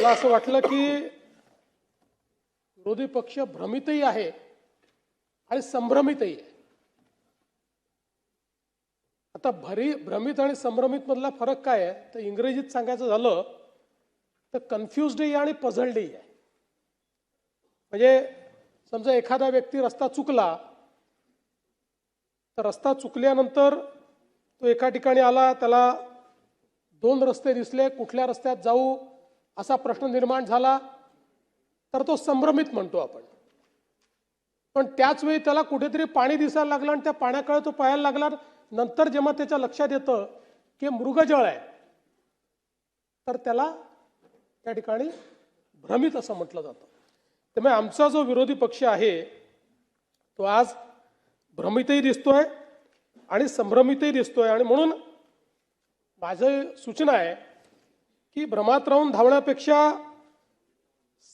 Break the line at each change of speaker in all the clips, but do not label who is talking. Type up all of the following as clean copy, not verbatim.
मला असं वाटलं की विरोधी पक्ष भ्रमितही आहे आणि संभ्रमितही आहे. आता भ्रमित आणि संभ्रमित मधला फरक काय आहे तर इंग्रजीत सांगायचं झालं तर कन्फ्युज्डही आणि पझल्डही आहे. म्हणजे समजा एखादा व्यक्ती रस्ता चुकला तर रस्ता चुकल्यानंतर तो एका ठिकाणी आला, त्याला दोन रस्ते दिसले, कुठल्या रस्त्यात जाऊ असा प्रश्न निर्माण झाला तर तो संभ्रमित म्हणतो आपण. पण त्याच वेळी त्याला कुठेतरी पाणी दिसायला लागलं आणि त्या पाण्याकडे तो पाहायला लागला. नंतर जेव्हा त्याच्या लक्षात येतं की मृगजळ आहे तर त्याला त्या ठिकाणी भ्रमित असं म्हटलं जातं. त्यामुळे आमचा जो विरोधी पक्ष आहे तो आज भ्रमितही दिसतोय आणि संभ्रमितही दिसतोय. आणि म्हणून माझी सूचना आहे की भ्रमात राहून धावण्यापेक्षा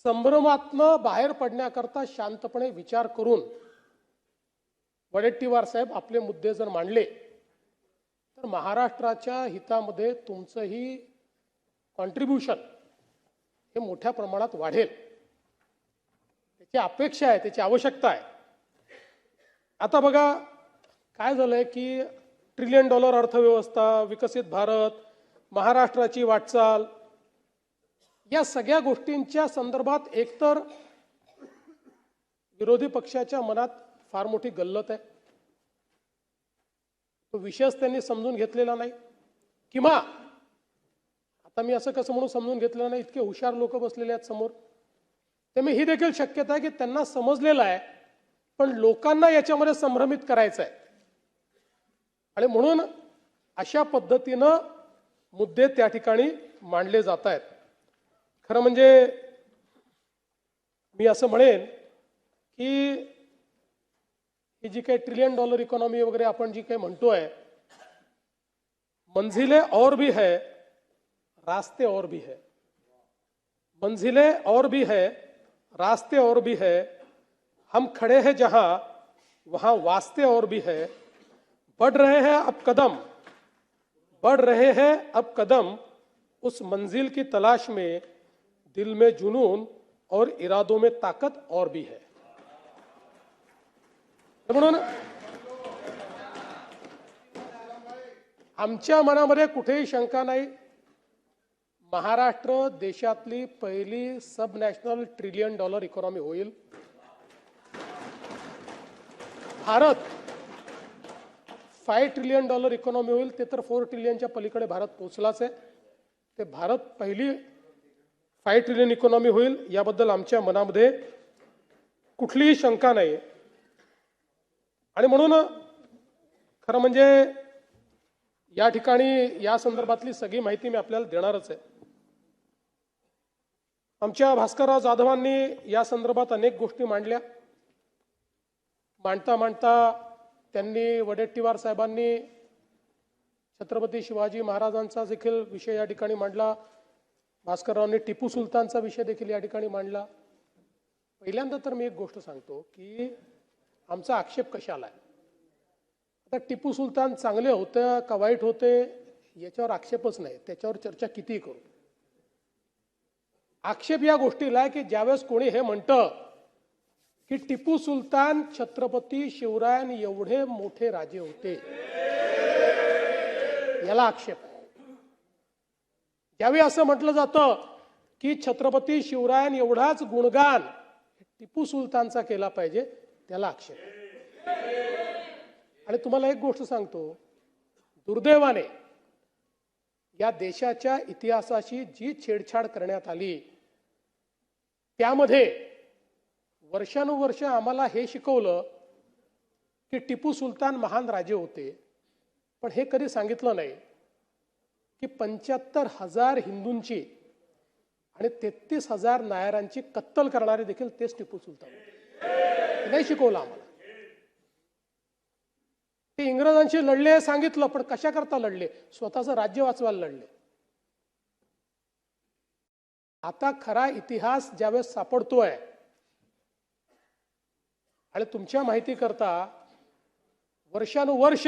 संभ्रमातनं बाहेर पडण्याकरता शांतपणे विचार करून वडेट्टीवार साहेब आपले मुद्दे जर मांडले तर महाराष्ट्राच्या हितामध्ये तुमचंही कॉन्ट्रीब्युशन हे मोठ्या प्रमाणात वाढेल. त्याची अपेक्षा आहे, त्याची आवश्यकता आहे. आता बघा काय झालंय की $1 ट्रिलियन अर्थव्यवस्था, विकसित भारत, महाराष्ट्राची वाटचाल, या सगळ्या गोष्टींच्या संदर्भात एकतर विरोधी पक्षाच्या मनात फार मोठी गल्लत आहे, तो विषयच त्यांनी समजून घेतलेला नाही. किंवा आता मी असं कसं म्हणून समजून घेतलेलं नाही, इतके हुशार लोक बसलेले आहेत समोर. त्यामुळे ही देखील शक्यता आहे की त्यांना समजलेलं आहे पण लोकांना याच्यामध्ये संभ्रमित करायचं आहे आणि म्हणून अशा पद्धतीनं मुद्दे त्या ठिकाणी मांडले जात आहेत. खरं म्हणजे मी असं म्हणेन की ही जी काही $1 ट्रिलियन इकॉनॉमी वगैरे आपण जी काही म्हणतोय, मंजिलें और भी है, रास्ते और भी है. मंजिलें और भी है, रास्ते और भी है. हम खड़े हैं जहां वहां वास्ते और भी है. बढ़ रहे हैं अब कदम, बढ़ रहे हैं अब कदम, उस मंजिल की तलाश में दिल में जुनून और इरादों में ताकत और भी है. म्हणून आमच्या मनामध्ये कुठेही शंका नाही, महाराष्ट्र देशातली पहिली सब नॅशनल $1 ट्रिलियन इकॉनॉमी होईल. भारत $5 ट्रिलियन इकॉनॉमी होईल. ते तर $4 ट्रिलियनच्या पलीकडे भारत पोहोचलाच आहे. ते भारत पहिली $5 ट्रिलियन इकॉनॉमी होईल याबद्दल आमच्या मनामध्ये कुठलीही शंका नाही. आणि म्हणून खरं म्हणजे या ठिकाणी या संदर्भातली सगळी माहिती मी आपल्याला देणारच आहे. आमच्या भास्करराव जाधवांनी या संदर्भात अनेक गोष्टी मांडल्या. मांडता त्यांनी वडेट्टीवार साहेबांनी छत्रपती शिवाजी महाराजांचा देखील विषय या ठिकाणी मांडला. भास्कररावांनी टिपू सुलतानचा विषय देखील या ठिकाणी मांडला. पहिल्यांदा तर मी एक गोष्ट सांगतो की आमचा आक्षेप कशाला आहे. आता टिपू सुलतान चांगले होते का वाईट होते याच्यावर आक्षेपच नाही, त्याच्यावर चर्चा कितीही करू. आक्षेप या गोष्टीला आहे की ज्यावेळेस कोणी हे म्हणतं की टिपू सुलतान छत्रपती शिवरायां एवढे मोठे राजे होते, याला आक्षेप आहे. ज्यावेळी असं म्हटलं जातं की छत्रपती शिवरायां एवढाच गुणगान टिपू सुलतानचा केला पाहिजे, त्याला आक्षेप आहे. आणि तुम्हाला एक गोष्ट सांगतो, दुर्दैवाने या देशाच्या इतिहासाशी जी छेडछाड करण्यात आली त्यामध्ये वर्षानुवर्ष आम्हाला हे शिकवलं की टिपू सुलतान महान राजे होते, पण हे कधी सांगितलं नाही की 75,000 हिंदूंची आणि 33,000 नायरांची कत्तल करणारे देखील तेच टिपू सुलतान होते. नाही शिकवलं आम्हाला. ते इंग्रजांशी लढले सांगितलं, पण कशा करता लढले? स्वतःचं राज्य वाचवायला लढले. आता खरा इतिहास ज्यावेळेस सापडतोय आणि तुमच्या माहिती करता वर्षानुवर्ष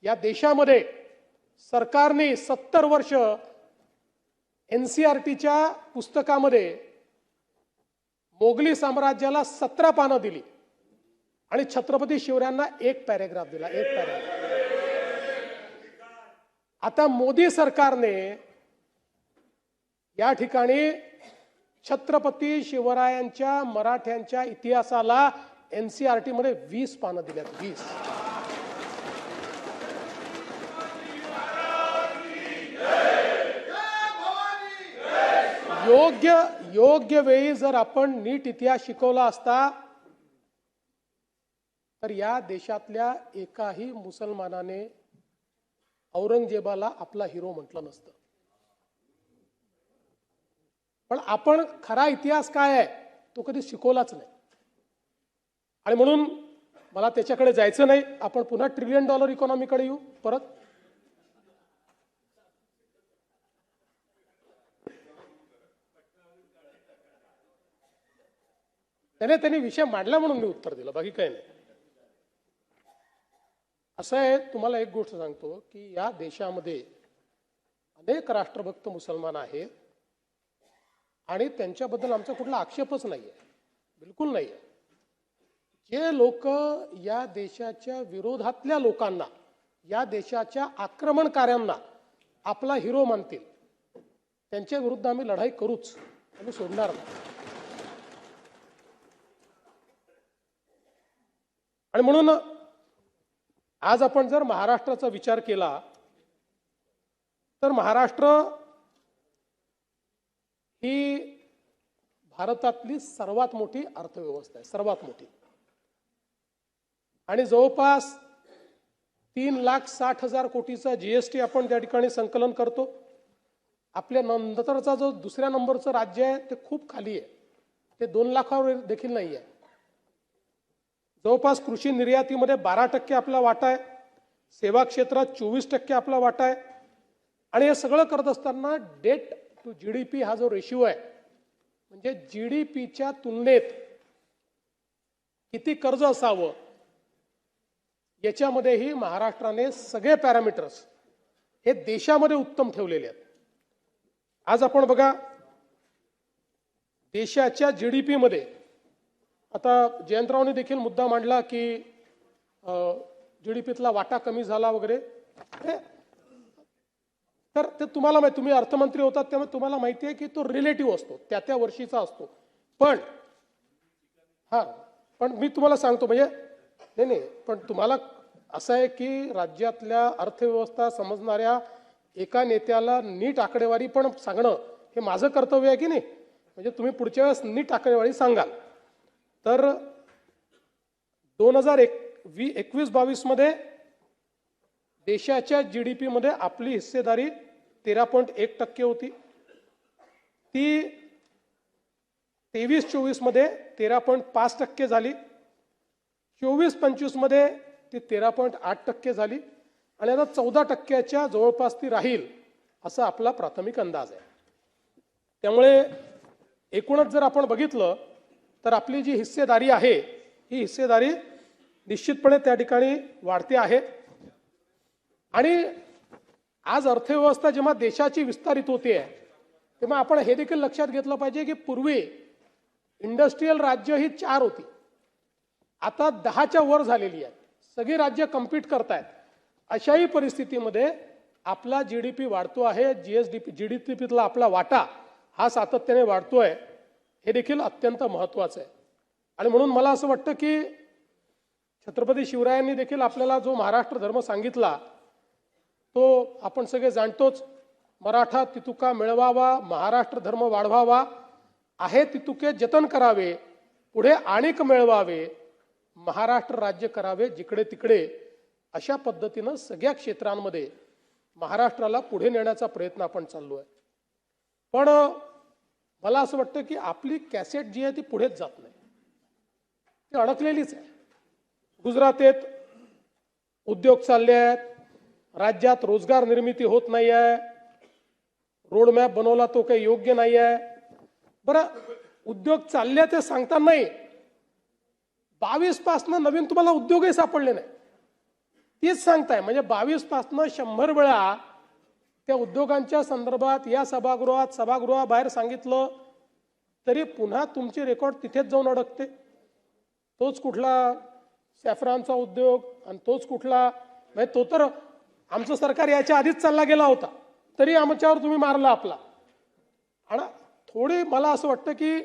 या देशामध्ये सरकारने 70 वर्ष NCERTच्या पुस्तकामध्ये मोगली साम्राज्याला 17 पानं दिली आणि छत्रपती शिवरायांना 1 पॅरेग्राफ दिला, 1 पॅरेग्राफ. आता मोदी सरकारने या ठिकाणी छत्रपती शिवरायांच्या मराठ्यांच्या इतिहासाला NCERT मध्ये 20 पानं दिल्यात, 20. योग्य वेळी जर आपण नीट इतिहास शिकवला असता तर या देशातल्या एकाही मुसलमानाने औरंगजेबाला आपला हिरो म्हटलं नसतं. पण आपण खरा इतिहास काय आहे तो कधी शिकवलाच नाही आणि म्हणून मला त्याच्याकडे जायचं नाही. आपण पुन्हा $1 ट्रिलियन इकॉनॉमीकडे येऊ परत. त्यांनी विषय मांडला म्हणून मी उत्तर दिलं, बाकी काही नाही. असं आहे, तुम्हाला एक गोष्ट सांगतो की या देशामध्ये अनेक राष्ट्रभक्त मुसलमान आहेत आणि त्यांच्याबद्दल आमचा कुठला आक्षेपच नाहीये, बिलकुल नाहीये. जे लोक या देशाच्या विरोधातल्या लोकांना, या देशाच्या आक्रमणकार्यांना आपला हिरो मानतील त्यांच्या विरुद्ध आम्ही लढाई करूच, आम्ही सोडणार नाही. आणि म्हणून आज आपण जर महाराष्ट्राचा विचार केला तर महाराष्ट्र ही भारतातली सर्वात मोठी अर्थव्यवस्था आहे, सर्वात मोठी. आणि जवळपास 3,60,000 कोटीचा GST आपण त्या ठिकाणी संकलन करतो. आपल्या नंतरचा जो दुसऱ्या नंबरचं राज्य आहे ते खूप खाली आहे, ते 2 लाखावर देखील नाही आहे. जवळपास कृषी निर्यातीमध्ये 12% आपला वाटा आहे, सेवा क्षेत्रात 24% आपला वाटा आहे. आणि हे सगळं करत असताना डेट टू GDP हा जो रेशिओ आहे, म्हणजे GDPच्या तुलनेत किती कर्ज असावं याच्यामध्येही महाराष्ट्राने सगळे पॅरामीटर्स हे देशामध्ये उत्तम ठेवलेले आहेत. आज आपण बघा देशाच्या GDP मध्ये, आता जयंतरावने देखील मुद्दा मांडला की GDPतला वाटा कमी झाला वगैरे. तर ते तुम्हाला माहिती, तुम्ही अर्थमंत्री होतात त्यामुळे तुम्हाला माहिती आहे की तो रिलेटिव्ह असतो, त्या वर्षीचा असतो. पण मी तुम्हाला सांगतो, म्हणजे नाही, पण तुम्हाला असं आहे की राज्यातल्या अर्थव्यवस्था समजणाऱ्या एका नेत्याला नीट आकडेवारी पण सांगणं हे माझं कर्तव्य आहे की नाही. म्हणजे तुम्ही पुढच्या वेळेस नीट आकडेवारी सांगाल. तर 2021-22 मध्ये देशाच्या GDP मध्ये आपली हिस्सेदारी 13.1% होती. ती 23-24 मध्ये 13.5% झाली. 24-25 मध्ये ती 13.8% झाली आणि आता 14%च्या जवळपास ती राहील असा आपला प्राथमिक अंदाज आहे. त्यामुळे एकूणच जर आपण बघितलं तर आपली जी हिस्सेदारी आहे ही हिस्सेदारी निश्चितपणे त्या ठिकाणी वाढते आहे. आणि आज अर्थव्यवस्था जेव्हा देशाची विस्तारित होते तेव्हा आपण हे देखील लक्षात घेतलं पाहिजे की पूर्वी इंडस्ट्रियल राज्य ही 4 होती, आता 10च्या वर झालेली आहे. सगळी राज्य कम्पीट करतायत. अशाही परिस्थितीमध्ये आपला GDP वाढतो आहे, GDPतला आपला वाटा हा सातत्याने वाढतोय, हे देखील अत्यंत महत्त्वाचं आहे. आणि म्हणून मला असं वाटतं की छत्रपती शिवरायांनी देखील आपल्याला जो महाराष्ट्र धर्म सांगितला तो आपण सगळे जाणतोच. मराठा तितुका मिळवावा, महाराष्ट्र धर्म वाढवावा, आहे तितुके जतन करावे, पुढे आणिक मिळवावे, महाराष्ट्र राज्य करावे जिकडे तिकडे. अशा पद्धतीनं सगळ्या क्षेत्रांमध्ये महाराष्ट्राला पुढे नेण्याचा प्रयत्न आपण चाललो आहे. पण मला असं वाटतं की आपली कॅसेट जी आहे ती पुढेच जात नाही, ती अडकलेलीच आहे. गुजरातेत उद्योग चालले आहेत, राज्यात रोजगार निर्मिती होत नाही आहे, रोडमॅप बनवला तो काही योग्य नाही आहे. बरं, उद्योग चालले ते सांगता नाही, 22 पासनं नवीन तुम्हाला उद्योगही सापडले नाही, तीच सांगताय. म्हणजे 22 पासनं 100 वेळा त्या उद्योगांच्या संदर्भात या सभागृहाबाहेर सांगितलं तरी पुन्हा तुमची रेकॉर्ड तिथेच जाऊन अडकते. तोच कुठला सॅफ्रॉनचा उद्योग आणि तोच कुठला, म्हणजे तो तर आमचं सरकार याच्या आधीच चालला गेला होता, तरी आमच्यावर तुम्ही मारला आपला. आणि थोडी मला असं वाटतं की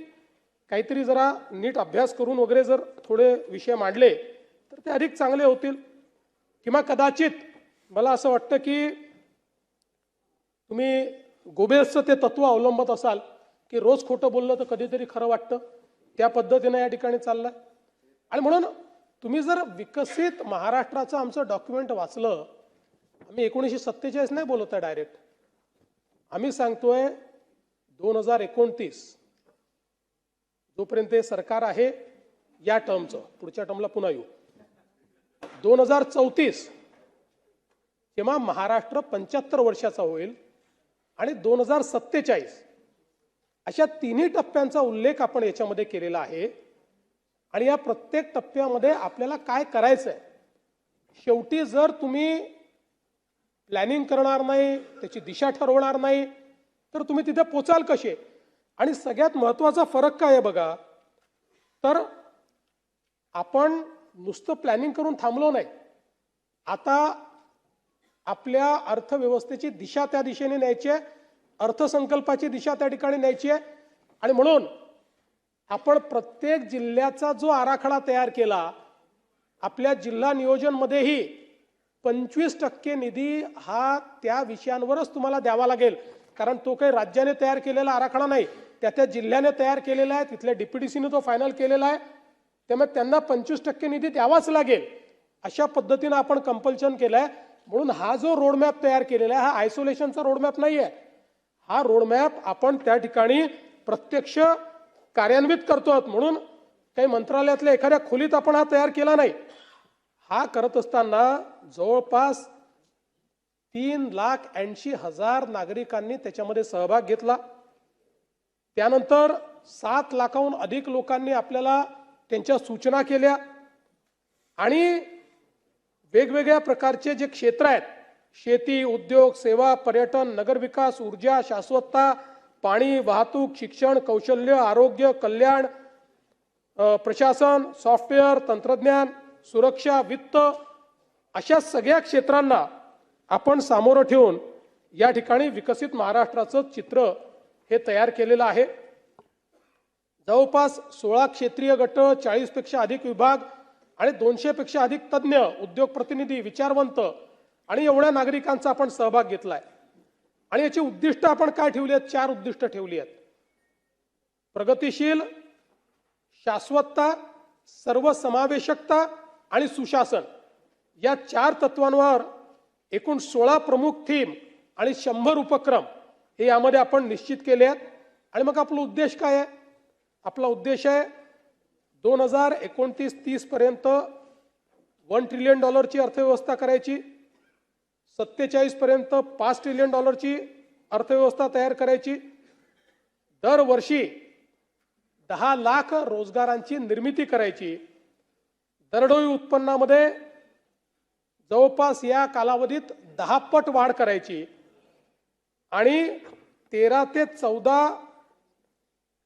काहीतरी जरा नीट अभ्यास करून वगैरे जर थोडे विषय मांडले तर ते अधिक चांगले होतील. किंवा कदाचित मला असं वाटतं की तुम्ही गोबेल्सचं ते तत्व अवलंबत असाल की रोज खोटं बोललं तर कधीतरी खरं वाटतं, त्या पद्धतीनं या ठिकाणी चाललंय. आणि म्हणून तुम्ही जर विकसित महाराष्ट्राचं आमचं डॉक्युमेंट वाचलं, आम्ही 1947 नाही बोलत आहे डायरेक्ट, आम्ही सांगतोय 2029 जोपर्यंत हे सरकार आहे या टर्मचं, पुढच्या टर्मला पुन्हा येऊ, 2034 जेव्हा महाराष्ट्र 75 वर्षाचा होईल आणि 2047 अशा तिन्ही टप्प्यांचा उल्लेख आपण याच्यामध्ये केलेला आहे. आणि या प्रत्येक टप्प्यामध्ये आपल्याला काय करायचं आहे, शेवटी जर तुम्ही प्लॅनिंग करणार नाही, त्याची दिशा ठरवणार नाही, तर तुम्ही तिथे पोचाल कसे. आणि सगळ्यात महत्त्वाचा फरक काय आहे बघा, तर आपण नुसतं प्लॅनिंग करून थांबलो नाही, आता आपल्या अर्थव्यवस्थेची दिशा त्या दिशेने न्यायची आहे, अर्थसंकल्पाची दिशा त्या ठिकाणी न्यायची आहे. आणि म्हणून आपण प्रत्येक जिल्ह्याचा जो आराखडा तयार केला, आपल्या जिल्हा नियोजनमध्येही 25% निधी हा त्या विषयांवरच तुम्हाला द्यावा लागेल, कारण तो काही राज्याने तयार केलेला आराखडा नाही, त्या जिल्ह्याने तयार केलेला आहे, तिथल्या DPTCने तो फायनल केलेला आहे. त्यामुळे त्यांना 25% निधी द्यावाच लागेल, अशा पद्धतीनं आपण कंपल्शन केलं आहे. म्हणून हा जो रोडमॅप तयार केलेला आहे हा आयसोलेशनचा रोडमॅप नाही आहे, हा रोडमॅप आपण त्या ठिकाणी प्रत्यक्ष कार्यान्वित करतो. म्हणून काही मंत्रालयातल्या एखाद्या खोलीत आपण हा तयार केला नाही. हा करत असताना जवळपास 3,80,000 नागरिकांनी त्याच्यामध्ये सहभाग घेतला. त्यानंतर 7 लाखाहून अधिक लोकांनी आपल्याला त्यांच्या सूचना केल्या. आणि वेगवेगळ्या प्रकारचे जे क्षेत्र आहेत, शेती, उद्योग, सेवा, पर्यटन, नगरविकास, ऊर्जा, शाश्वतता, पाणी, वाहतूक, शिक्षण, कौशल्य, आरोग्य, कल्याण, प्रशासन, सॉफ्टवेअर, तंत्रज्ञान, सुरक्षा, वित्त, अशा सगळ्या क्षेत्रांना आपण सामोरं ठेवून या ठिकाणी विकसित महाराष्ट्राचं चित्र हे तयार केलेलं आहे. जवळपास 16 क्षेत्रीय गट, 40 पेक्षा अधिक विभाग आणि 200 पेक्षा अधिक तज्ज्ञ, उद्योग प्रतिनिधी, विचारवंत आणि एवढ्या नागरिकांचा आपण सहभाग घेतलाय. आणि याची उद्दिष्ट आपण काय ठेवली आहेत, 4 उद्दिष्ट ठेवली आहेत. प्रगतिशील, शाश्वतता, सर्वसमावेशकता आणि सुशासन, या 4 तत्वांवर एकूण 16 प्रमुख थीम आणि 100 उपक्रम हे यामध्ये आपण निश्चित केले आहेत. आणि मग आपला उद्देश काय आहे, आपला उद्देश आहे 2029-30 पर्यंत $1 ट्रिलियन अर्थव्यवस्था करायची, 47 पर्यंत $5 ट्रिलियन अर्थव्यवस्था तयार करायची, दरवर्षी 10 लाख रोजगारांची निर्मिती करायची, दरडोई उत्पन्नामध्ये जवळपास या कालावधीत 10 पट वाढ करायची आणि 13 ते 14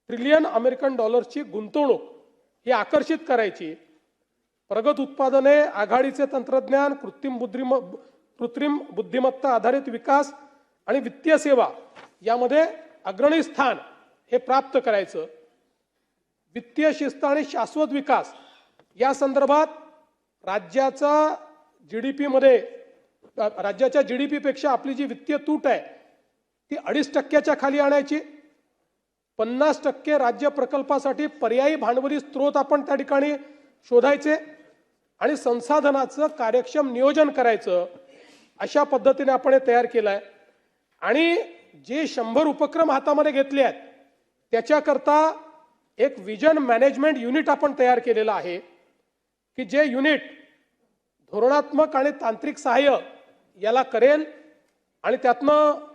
ट्रिलियन अमेरिकन डॉलर्सची गुंतवणूक ही आकर्षित करायची, प्रगत उत्पादने, आघाडीचे तंत्रज्ञान, कृत्रिम बुद्धिमत्ता आधारित विकास आणि वित्तीय सेवा यामध्ये अग्रणी स्थान हे प्राप्त करायचं, वित्तीय शिस्त आणि शाश्वत विकास या संदर्भात राज्याचा GDP मध्ये, राज्याच्या GDP पेक्षा आपली जी वित्तीय तूट आहे ती 2.5% खाली आणायची, 50% राज्य प्रकल्पासाठी पर्यायी भांडवली स्रोत आपण त्या ठिकाणी शोधायचे आणि संसाधनाचं कार्यक्षम नियोजन करायचं, अशा पद्धतीने आपण हे तयार केलं आहे. आणि जे 100 उपक्रम हातामध्ये घेतले आहेत त्याच्याकरता एक विजन मॅनेजमेंट युनिट आपण तयार केलेलं आहे की जे युनिट धोरणात्मक आणि तांत्रिक सहाय्य याला करेल. आणि त्यातनं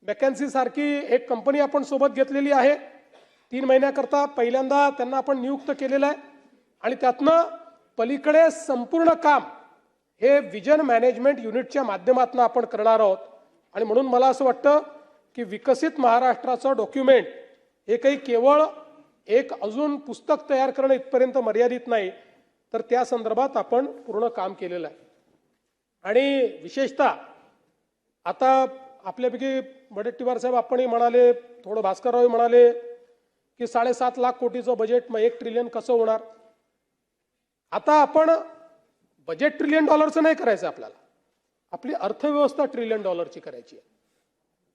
मॅकेन्सी सारखी एक कंपनी आपण सोबत घेतलेली आहे, 3 महिन्याकरता पहिल्यांदा त्यांना आपण नियुक्त केलेलं आहे. आणि त्यातनं पलीकडे संपूर्ण काम हे विजन मॅनेजमेंट युनिटच्या माध्यमातून आपण करणार आहोत. आणि म्हणून मला असं वाटतं की विकसित महाराष्ट्राचं डॉक्युमेंट हे काही केवळ एक अजून पुस्तक तयार करणं इथपर्यंत मर्यादित नाही, तर त्या संदर्भात आपण पूर्ण काम केलेलं आहे. आणि विशेषतः आता आपल्यापैकी वडेट्टीवार साहेब आपणही म्हणाले, थोडं भास्करराव म्हणाले की 7.5 लाख कोटीचं बजेट, मग 1 ट्रिलियन कसं होणार. आता आपण बजेट $1 ट्रिलियन नाही करायचं, आपल्याला आपली अर्थव्यवस्था $1 ट्रिलियन करायची आहे.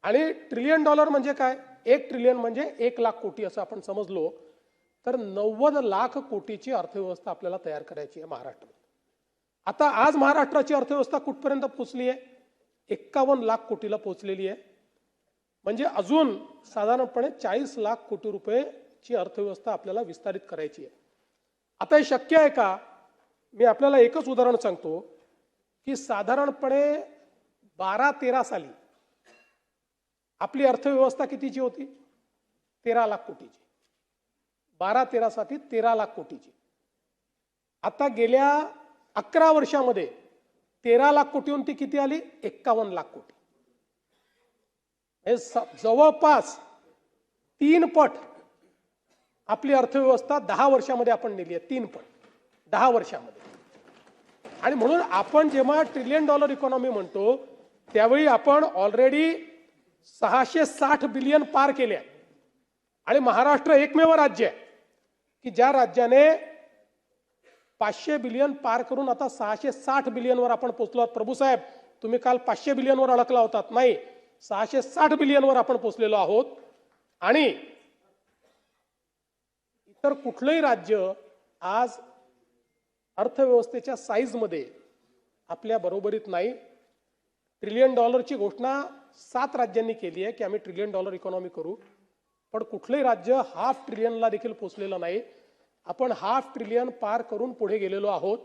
आणि $1 ट्रिलियन म्हणजे काय, 1 ट्रिलियन म्हणजे 1 लाख कोटी असं आपण समजलो तर 90 लाख कोटीची अर्थव्यवस्था आपल्याला तयार करायची आहे महाराष्ट्रात. आता आज महाराष्ट्राची अर्थव्यवस्था कुठपर्यंत पोहोचली आहे, 51 लाख कोटीला पोहोचलेली आहे. म्हणजे अजून साधारणपणे 40 लाख कोटी रुपयेची अर्थव्यवस्था आपल्याला विस्तारित करायची आहे. आता हे शक्य आहे का, मी आपल्याला एकच उदाहरण सांगतो की साधारणपणे 12-13 साली आपली अर्थव्यवस्था कितीची होती, 13 लाख कोटीची. 12-13 साठी 13 लाख कोटीची. आता गेल्या 11 वर्षामध्ये 13 लाख कोटीहून ती किती आली, 51 लाख कोटी. हे जवळपास 3 पट आपली अर्थव्यवस्था 10 वर्षामध्ये आपण नेली आहे, 3 पट 10 वर्षामध्ये. आणि म्हणून आपण जेव्हा $1 ट्रिलियन इकॉनॉमी म्हणतो त्यावेळी आपण ऑलरेडी 660 बिलियन पार केले. आणि महाराष्ट्र एकमेव राज्य आहे की ज्या राज्याने 500 बिलियन पार करून आता 660 बिलियनवर आपण पोहोचलो आहोत. प्रभू साहेब, तुम्ही काल 500 बिलियनवर अडकला होतात, नाही, 660 बिलियनवर आपण पोहोचलेलो आहोत. आणि इतर कुठलंही राज्य आज अर्थव्यवस्थेच्या साईजमध्ये आपल्या बरोबरीत नाही. $1 ट्रिलियन घोषणा 7 राज्यांनी केली आहे की आम्ही $1 ट्रिलियन इकॉनॉमी करू, पण कुठलंही राज्य ½ ट्रिलियनला देखील पोहोचलेलं नाही. आपण ½ ट्रिलियन पार करून पुढे गेलेलो आहोत.